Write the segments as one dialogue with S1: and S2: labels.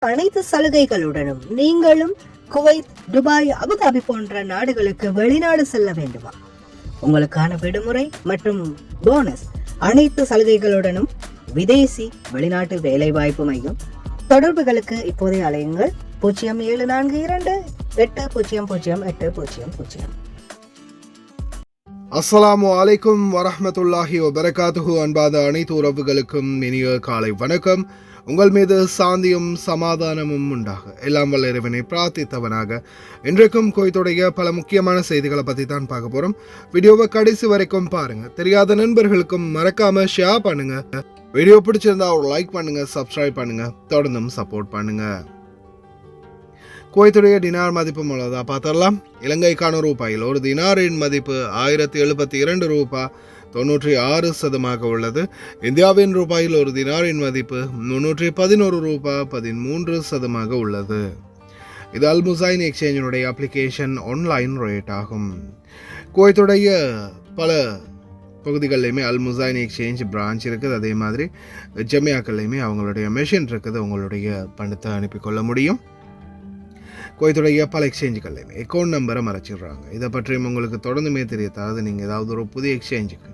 S1: அனைத்து சலுகைகளுடனும் நீங்களும் Kuwait, Dubai, Abu Dhabi போன்ற நாடுகளுக்கு வெளிநாடு செல்ல வேண்டுமா? உங்களுக்கான விடுமுறை மற்றும் போனஸ் அனைத்து சலுகைகளுடனும் விதேசி வெளிநாட்டு வேலை வாய்ப்பு மையம். தொடர்புகளுக்கு இப்போதே அலையுங்கள் 0742-800-8000.
S2: அஸ்ஸலாமு அலைக்கும் வரஹ்மத்துல்லாஹி வபரகாத்துஹு. அன்பாத அனைத்து உறவுகளுக்கும் இனிய காலை வணக்கம். உங்கள் மீது சாந்தியும் சமாதானமும் உண்டாக எல்லாம் வல்ல இறைவனை பிரார்த்தித்தவனாக இன்றைக்கும் குவைத்துடைய பல முக்கியமான செய்திகளை பற்றி தான் பார்க்க போகிறோம். வீடியோவை கடைசி வரைக்கும் பாருங்க. தெரியாத நண்பர்களுக்கும் மறக்காம ஷேர் பண்ணுங்க. வீடியோ பிடிச்சிருந்தா ஒரு லைக் பண்ணுங்க, சப்ஸ்கிரைப் பண்ணுங்க, தொடர்ந்தும் சப்போர்ட் பண்ணுங்க. குவைத்துடைய டினார் மதிப்பு மூலதா பார்த்தரலாம். இலங்கைக்கான ரூபாயில் ஒரு தினாரின் மதிப்பு 1072 ரூபாய் 96 உள்ளது. இந்தியாவின் ரூபாயில் ஒரு தினாரின் மதிப்பு 311 ரூபாய் 13 உள்ளது. இது அல் முசைன் எக்ஸ்சேஞ்சினுடைய அப்ளிகேஷன் ஆன்லைன் ரேட் ஆகும். குவைத்துடைய பல பகுதிகளிலையுமே அல் முசைன் எக்ஸ்சேஞ்ச் பிரான்ச் இருக்குது. அதே மாதிரி ஜமியாக்கள்லையுமே அவங்களுடைய மெஷின் இருக்குது. உங்களுடைய பணத்தை அனுப்பிக்கொள்ள முடியும். குவைத்துடைய பல எக்ஸ்சேஞ்சுகள்லையுமே அக்கௌண்ட் நம்பரை மறைச்சிடுறாங்க. இதை பற்றியும் உங்களுக்கு தொடர்ந்துமே தெரியாது. நீங்கள் ஏதாவது ஒரு புதிய எக்ஸ்சேஞ்சுக்கு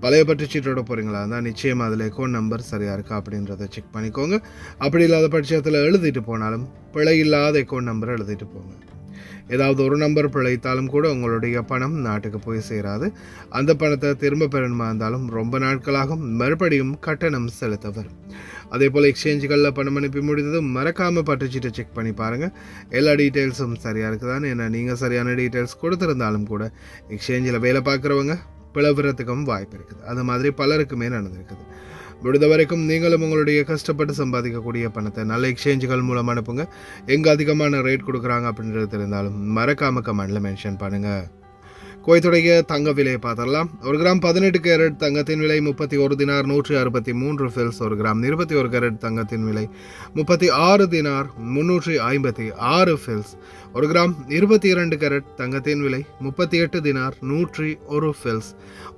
S2: பழைய பற்றி சீட்டோட போகிறீங்களா இருந்தால் நிச்சயமாக அதில் அக்கௌண்ட் நம்பர் சரியாக இருக்கா அப்படின்றத செக் பண்ணிக்கோங்க. அப்படி இல்லாத பட்சத்தில் எழுதிட்டு போனாலும் பிழை இல்லாத அக்கௌண்ட் நம்பரை எழுதிட்டு போங்க. ஏதாவது ஒரு நம்பர் பிழைத்தாலும் கூட உங்களுடைய பணம் நாட்டுக்கு போய் சேராது. அந்த பணத்தை திரும்ப பெறணுமா இருந்தாலும் ரொம்ப நாட்களாகும். மறுபடியும் கட்டணம் செலுத்த வரும். அதே போல் எக்ஸ்சேஞ்சுகளில் பணம் அனுப்பி முடிந்ததும் மறக்காமல் பட்டுச்சீட்டை செக் பண்ணி பாருங்கள். எல்லா டீட்டெயில்ஸும் சரியாக இருக்குதான்னு. ஏன்னா நீங்கள் சரியான டீட்டெயில்ஸ் கொடுத்துருந்தாலும் கூட எக்ஸ்சேஞ்சில் வேலை பார்க்குறவங்க பிளவுறதுக்கும் வாய்ப்பு இருக்குது. அது மாதிரி பலருக்குமே நடந்திருக்குது. முடிந்த வரைக்கும் நீங்களும் உங்களுடைய கஷ்டப்பட்டு சம்பாதிக்கக்கூடிய பணத்தை நல்ல எக்ஸ்சேஞ்சுகள் மூலம் அனுப்புங்க. எங்கே அதிகமான ரேட் கொடுக்குறாங்க அப்படின்றது தெரிந்தாலும் மறக்காம கமெண்டில் மென்ஷன் பண்ணுங்கள். குவைத்துடைய தங்க விலையை பார்த்தரலாம். ஒரு கிராம் 18 கேரட் தங்கத்தின் விலை 31 தினார் 163 ஃபில்ஸ். ஒரு கிராம் 21 கேரட் தங்கத்தின் விலை 36 தினார் 356 ஃபில்ஸ். ஒரு கிராம் 22 கேரட் தங்கத்தின் விலை 38 தினார் 101 ஃபில்ஸ்.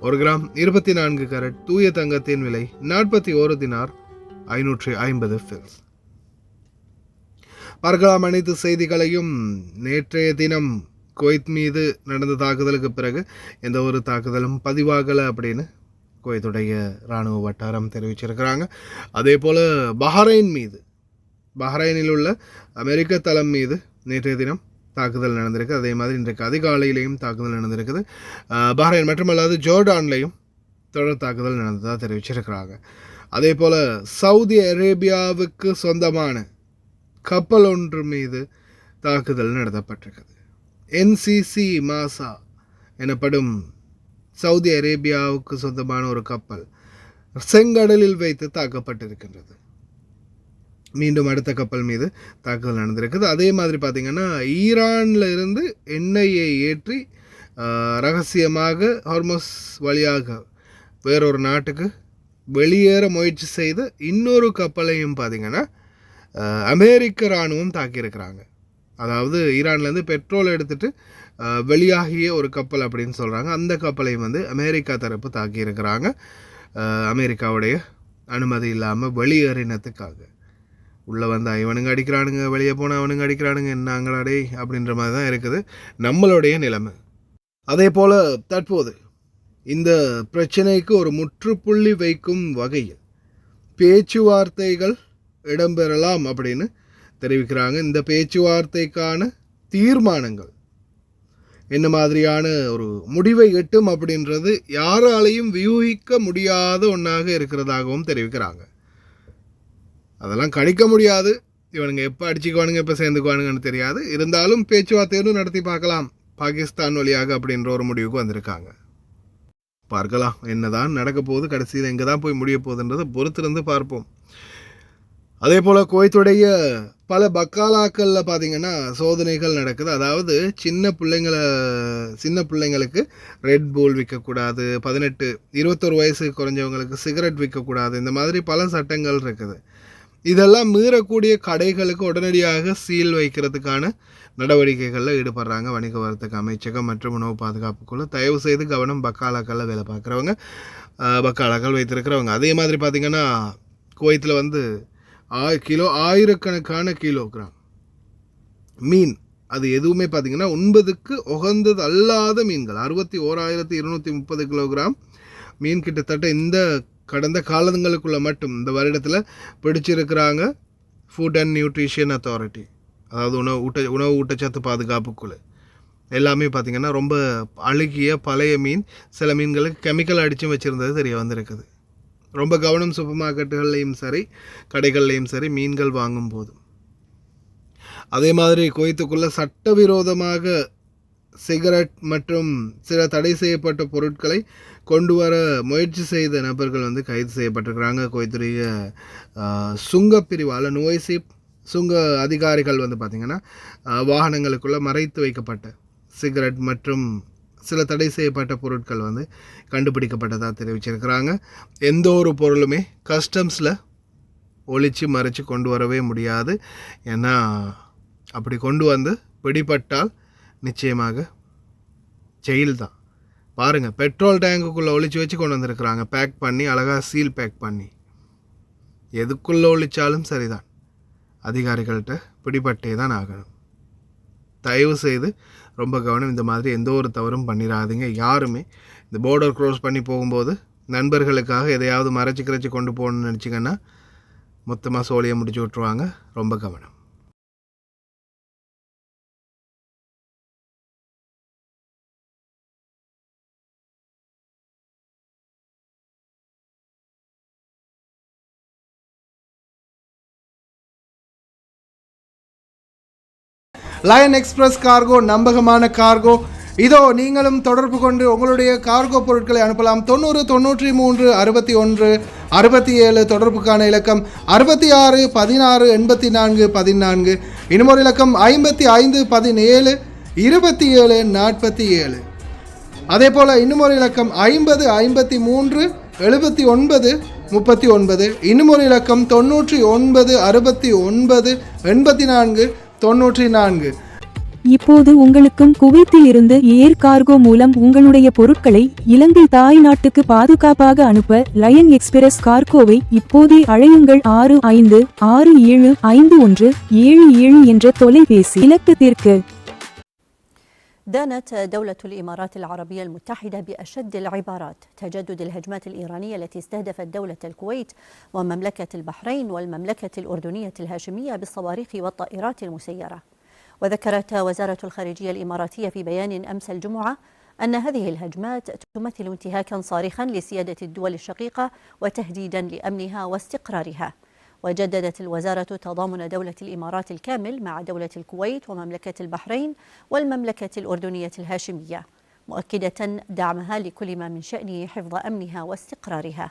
S2: ஒரு கிராம் 24 கேரட் தூய தங்கத்தின் விலை 41 தினார் 550 ஃபில்ஸ். பார்க்கலாம் அனைத்து செய்திகளையும். நேற்றைய தினம் குவைத் மீது நடந்த தாக்குதலுக்கு பிறகு எந்த ஒரு தாக்குதலும் பதிவாகலை அப்படின்னு குவைத்துடைய இராணுவ வட்டாரம் தெரிவிச்சிருக்கிறாங்க. அதே போல் பஹ்ரைனில் உள்ள அமெரிக்க தளம் மீது நேற்றைய தினம் தாக்குதல் நடந்திருக்கு. அதே மாதிரி இன்றைக்கு அதிகாலையிலையும் தாக்குதல் நடந்திருக்குது. பஹ்ரைன் மட்டுமல்லாது ஜோர்டான்லையும் தொடர் தாக்குதல் நடந்ததாக தெரிவிச்சிருக்கிறாங்க. அதே போல் சவுதி அரேபியாவுக்கு சொந்தமான கப்பல் ஒன்று மீது தாக்குதல் நடத்தப்பட்டிருக்குது. என்சிசி மாசா எனப்படும் சவுதி அரேபியாவுக்கு சொந்தமான ஒரு கப்பல் செங்கடலில் வைத்து தாக்கப்பட்டிருக்கின்றது. மீண்டும் அடுத்த கப்பல் மீது தாக்குதல் நடந்திருக்குது. அதே மாதிரி பார்த்திங்கன்னா ஈரானில் இருந்து எண்ணெயை ஏற்றி ரகசியமாக ஹார்மஸ் வழியாக வேறொரு நாட்டுக்கு வெளியேற முயற்சி செய்த இன்னொரு கப்பலையும் பார்த்திங்கன்னா அமெரிக்க இராணுவம் தாக்கியிருக்கிறாங்க. அதாவது ஈரான்லேருந்து பெட்ரோல் எடுத்துகிட்டு வெளியாகிய ஒரு கப்பல் அப்படின்னு சொல்கிறாங்க. அந்த கப்பலையும் அமெரிக்கா தரப்பு தாக்கியிருக்கிறாங்க. அமெரிக்காவுடைய அனுமதி இல்லாமல் வெளியேறினத்துக்காக. உள்ளே இவனுங்க அடிக்கிறானுங்க, வெளியே போனால் அவனுங்க அடிக்கிறானுங்க, என்னாங்களாடே அப்படின்ற மாதிரி தான் இருக்குது நம்மளுடைய நிலைமை. அதே போல் தற்போது இந்த பிரச்சனைக்கு ஒரு முற்றுப்புள்ளி வைக்கும் வகையில் பேச்சுவார்த்தைகள் இடம்பெறலாம் அப்படின்னு தெரிவிக்கிறாங்க. இந்த பேச்சுவார்த்தைக்கான தீர்மானங்கள் என்ன மாதிரியான ஒரு முடிவை எட்டும் அப்படின்றது யாராலையும் வியூகிக்க முடியாத ஒன்றாக இருக்கிறதாகவும் தெரிவிக்கிறாங்க. அதெல்லாம் கணிக்க முடியாது. இவனுங்க எப்போ அடிச்சுக்குவானுங்க, எப்போ சேர்ந்துக்குவானுங்கன்னு தெரியாது. இருந்தாலும் பேச்சுவார்த்தையும் நடத்தி பார்க்கலாம் பாகிஸ்தான் வழியாக அப்படின்ற ஒரு முடிவுக்கு வந்திருக்காங்க. பார்க்கலாம் என்னதான் நடக்க போகுது, கடைசியில் எங்கே தான் போய் முடிய போகுதுன்றதை பொறுத்திருந்து பார்ப்போம். அதே போல் குவைத்துடைய பல பக்காலாக்களில் பார்த்திங்கன்னா சோதனைகள் நடக்குது. அதாவது சின்ன பிள்ளைங்களுக்கு ரெட் பூல் விற்கக்கூடாது, 18-21 வயசு குறைஞ்சவங்களுக்கு சிகரெட் விற்கக்கூடாது, இந்த மாதிரி பல சட்டங்கள் இருக்குது. இதெல்லாம் மீறக்கூடிய கடைகளுக்கு உடனடியாக சீல் வைக்கிறதுக்கான நடவடிக்கைகளில் ஈடுபடுறாங்க வணிக வர்த்தக அமைச்சகம் மற்றும் உணவு பாதுகாப்புக்குள்ள. தயவு செய்து கவனம், பக்காலாக்களில் வேலை பார்க்குறவங்க, பக்காலாக்கள் வைத்திருக்கிறவங்க. அதே மாதிரி பார்த்திங்கன்னா குவைத்தில் ஆயிரக்கணக்கான கிலோகிராம் மீன். அது எதுவுமே பார்த்தீங்கன்னா உண்பதுக்கு உகந்தது அல்லாத மீன்கள். 61,230 கிலோகிராம் மீன் கிட்டத்தட்ட இந்த கடந்த காலங்களுக்குள்ள மட்டும் இந்த வருடத்தில் பிடிச்சிருக்கிறாங்க ஃபுட் அண்ட் நியூட்ரிஷன் அத்தாரிட்டி, அதாவது உணவு ஊட்டச்சத்து பாதுகாப்புக்குழு. எல்லாமே பார்த்திங்கன்னா ரொம்ப அழுகிய பழைய மீன், சில மீன்களுக்கு கெமிக்கல் அடித்து வச்சுருந்தது தெரிய வந்திருக்குது. ரொம்ப கவனம் சூப்பர் மார்க்கெட்டுகள்லேயும் சரி கடைகள்லேயும் சரி மீன்கள் வாங்கும் போதும். அதே மாதிரி குவைத்துக்குள்ளே சட்டவிரோதமாக சிகரெட் மற்றும் சில தடை செய்யப்பட்ட பொருட்களை கொண்டு வர முயற்சி செய்த நபர்கள் வந்து கைது செய்யப்பட்டிருக்கிறாங்க. குவைத்துடைய சுங்கப்பிரிவால் நுவைசிப் சுங்க அதிகாரிகள் வந்து பார்த்திங்கன்னா வாகனங்களுக்குள்ளே மறைத்து வைக்கப்பட்ட சிகரெட் மற்றும் சில தடை செய்யப்பட்ட பொருட்கள் வந்து கண்டுபிடிக்கப்பட்டதாக தெரிவிச்சிருக்கிறாங்க. எந்த ஒரு பொருளுமே கஸ்டம்ஸில் ஒழித்து மறைச்சி கொண்டு வரவே முடியாது. ஏன்னா அப்படி கொண்டு வந்து பிடிபட்டால் நிச்சயமாக ஜெயில் தான். பாருங்கள், பெட்ரோல் டேங்குக்குள்ளே ஒழிச்சு வச்சு கொண்டு வந்திருக்கிறாங்க, பேக் பண்ணி அழகாக சீல் பேக் பண்ணி. எதுக்குள்ளே ஒழிச்சாலும் சரிதான், அதிகாரிகள்கிட்ட பிடிபட்டே தான் ஆகணும். தயவு செய்து ரொம்ப கவனம், இந்த மாதிரி எந்த ஒரு தவறும் பண்ணிடாதீங்க. யாருமே இந்த பார்டர் க்ராஸ் பண்ணி போகும்போது நண்பர்களுக்காக எதையாவது மறைச்சி கொண்டு போகணும்னு நினச்சிங்கன்னா மொத்தமாக சோழியை முடிச்சு விட்ருவாங்க. ரொம்ப கவனம். லயன் எக்ஸ்பிரஸ் கார்கோ, நம்பகமான கார்கோ. இதோ நீங்களும் தொடர்பு கொண்டு உங்களுடைய கார்கோ பொருட்களை அனுப்பலாம். 90 93 61 67 தொடர்புக்கான இலக்கம் 66 16 84 14. இன்னொரு இலக்கம் 55 17 27 47. அதே போல் இன்னுமொரு இலக்கம் 50 53 79 39. இன்னுமொரு இலக்கம் 99 69 84 94.
S3: இப்போது உங்களுக்கும் குவைத்தில் இருந்து ஏர் கார்கோ மூலம் உங்களுடைய பொருட்களை இலங்கை தாய் நாட்டுக்கு பாதுகாப்பாக அனுப்ப லயன் எக்ஸ்பிரஸ் கார்கோவை இப்போதே அழையுங்கள். 65675177 என்ற தொலைபேசி இலக்கத்திற்கு.
S4: دانت دولة الإمارات العربية المتحدة بأشد العبارات تجدد الهجمات الإيرانية التي استهدفت دولة الكويت ومملكة البحرين والمملكة الأردنية الهاشمية بالصواريخ والطائرات المسيرة. وذكرت وزارة الخارجية الإماراتية في بيان أمس الجمعة أن هذه الهجمات تمثل انتهاكا صارخا لسيادة الدول الشقيقة وتهديدا لأمنها واستقرارها. وجددت الوزارة تضامن دولة الإمارات الكامل مع دولة الكويت ومملكة البحرين والمملكة الأردنية الهاشمية، مؤكدة دعمها لكل ما من شأنه حفظ أمنها واستقرارها.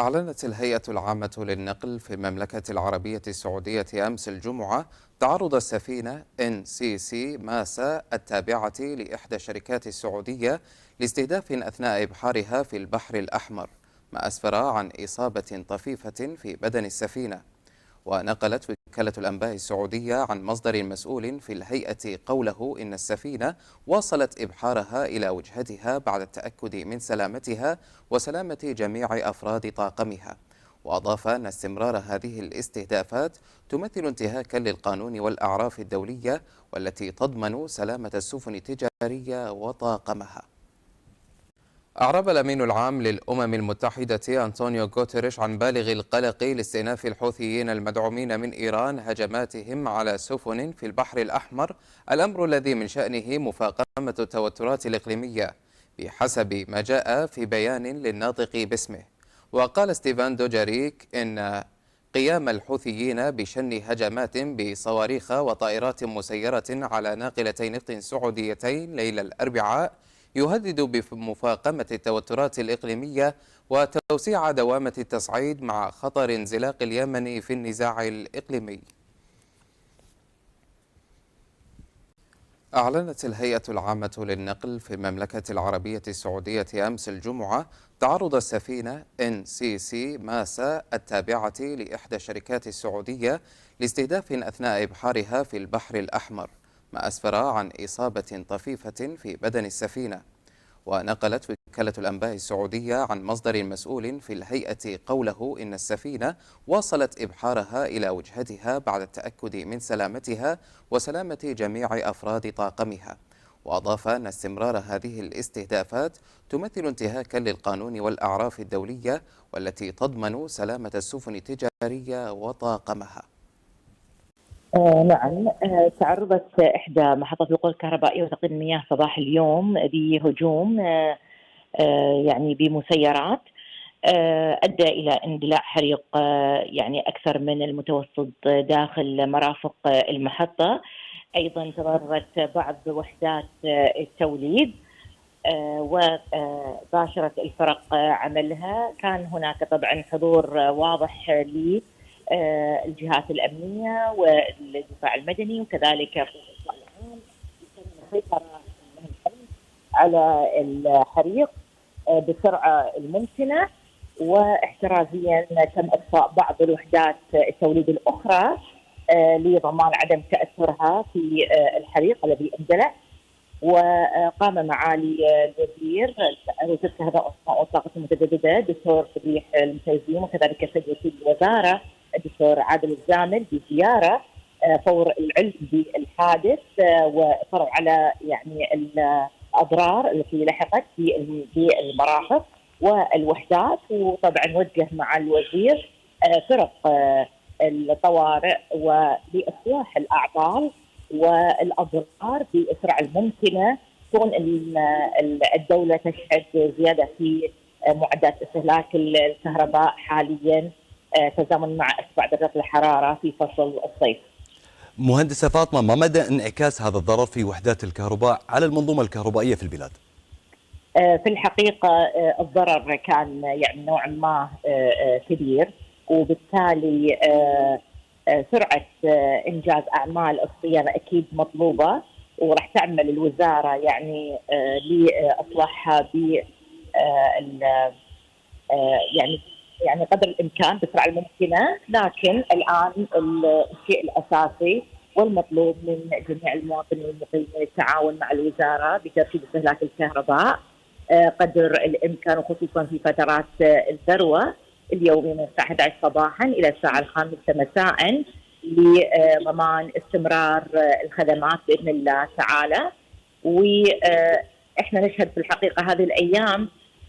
S5: أعلنت الهيئة العامة للنقل في المملكة العربية السعودية أمس الجمعة تعرض السفينة NCC ماسا التابعة لإحدى الشركات السعودية لاستهداف أثناء إبحارها في البحر الأحمر، ما أسفر عن إصابة طفيفة في بدن السفينة. ونقلت وكالة الأنباء السعودية عن مصدر مسؤول في الهيئة قوله إن السفينة واصلت إبحارها إلى وجهتها بعد التأكد من سلامتها وسلامة جميع أفراد طاقمها. وأضاف أن استمرار هذه الاستهدافات تمثل انتهاكا للقانون والأعراف الدولية والتي تضمن سلامة السفن التجارية وطاقمها. أعرب الأمين العام للأمم المتحدة أنطونيو غوتيريش عن بالغ القلق لاستئناف الحوثيين المدعومين من إيران هجماتهم على سفن في البحر الأحمر، الأمر الذي من شأنه مفاقمة التوترات الإقليمية بحسب ما جاء في بيان للناطق باسمه. وقال ستيفان دوجاريك إن قيام الحوثيين بشن هجمات بصواريخ وطائرات مسيرة على ناقلتي نفط سعوديتين ليلة الأربعاء يهدد بمفاقمة التوترات الإقليمية وتوسيع دوامة التصعيد مع خطر انزلاق اليمن في النزاع الإقليمي. أعلنت الهيئة العامة للنقل في المملكة العربية السعودية أمس الجمعة تعرض السفينة NCC ماسا التابعة لإحدى الشركات السعودية لاستهداف أثناء إبحارها في البحر الأحمر، ما أسفر عن إصابة طفيفة في بدن السفينة. ونقلت وكالة الأنباء السعودية عن مصدر مسؤول في الهيئة قوله إن السفينة واصلت إبحارها إلى وجهتها بعد التأكد من سلامتها وسلامة جميع أفراد طاقمها. وأضاف أن استمرار هذه الاستهدافات تمثل انتهاكا للقانون والأعراف الدولية والتي تضمن سلامة السفن التجارية وطاقمها.
S6: نعم، تعرضت إحدى محطات الوقود الكهربائية وتقنين المياه صباح اليوم بهجوم يعني بمسيرات أدى إلى اندلاع حريق يعني أكثر من المتوسط داخل مرافق المحطة. أيضا تضررت بعض وحدات التوليد وباشرت الفرق عملها. كان هناك طبعا حضور واضح للجهات الأمنية والدفاع المدني وكذلك السيطرة على الحريق بسرعة الممكنة، واحترازيا تم إطفاء بعض الوحدات التوليد الأخرى لضمان عدم تأثرها في الحريق الذي اندلع. وقام معالي الوزير وزير الكهرباء والطاقة المتجددة الدكتور صبيح المسيزين وكذلك سيد وكيل الوزارة الدكتور عادل الزامل بزيارة فور العلم بالحادث وإصرار على يعني الأضرار التي لحقت بالمرافق والوحدات. وطبعا وجه مع الوزير فرق الطوارئ ولإصلاح الأعطال والأضرار بأسرع الممكنة، كون الدولة تشهد زيادة في معدات استهلاك الكهرباء حاليا تزامن مع ارتفاع درجات الحرارة في فصل الصيف.
S7: مهندسة فاطمة، ما مدى انعكاس هذا الضرر في وحدات الكهرباء على المنظومة الكهربائية في البلاد؟
S6: في الحقيقة الضرر كان يعني نوعا ما كبير، وبالتالي سرعة إنجاز أعمال الصيانة أكيد مطلوبة، وراح تعمل الوزارة يعني لإصلاحها ب يعني قدر الإمكان بسرعة الممكنة. لكن الآن الشيء الأساسي والمطلوب من جميع المواطنين المقيمين التعاون مع الوزارة بترشيد استهلاك الكهرباء قدر الإمكان، وخصوصا في فترات الذروة اليومي من الساعة 11 صباحا إلى الساعة 5 مساء لضمان استمرار الخدمات بإذن الله تعالى. وإحنا نشهد في الحقيقة هذه الأيام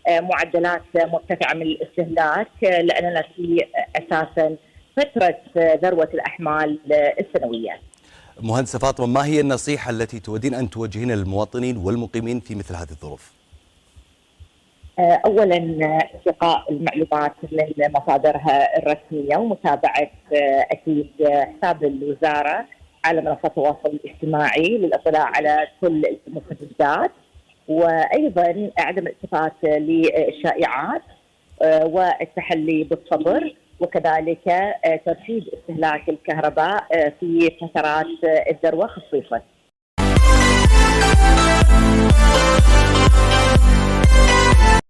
S6: معدلات مرتفعة من الاستهلاك لأننا في أساسا فترة ذروة الأحمال السنوية.
S7: مهندسة فاطمة، ما هي النصيحة التي تودين أن توجهين للمواطنين والمقيمين في مثل هذه الظروف؟
S6: أولا استقاء المعلومات من مصادرها الرسمية ومتابعة أكيد حساب الوزارة على منصات التواصل الاجتماعي للاطلاع على كل المستجدات، وأيضا عدم الالتفات للشائعات والتحلي بالصبر، وكذلك ترشيد استهلاك الكهرباء في فترات الذروة خصيصا.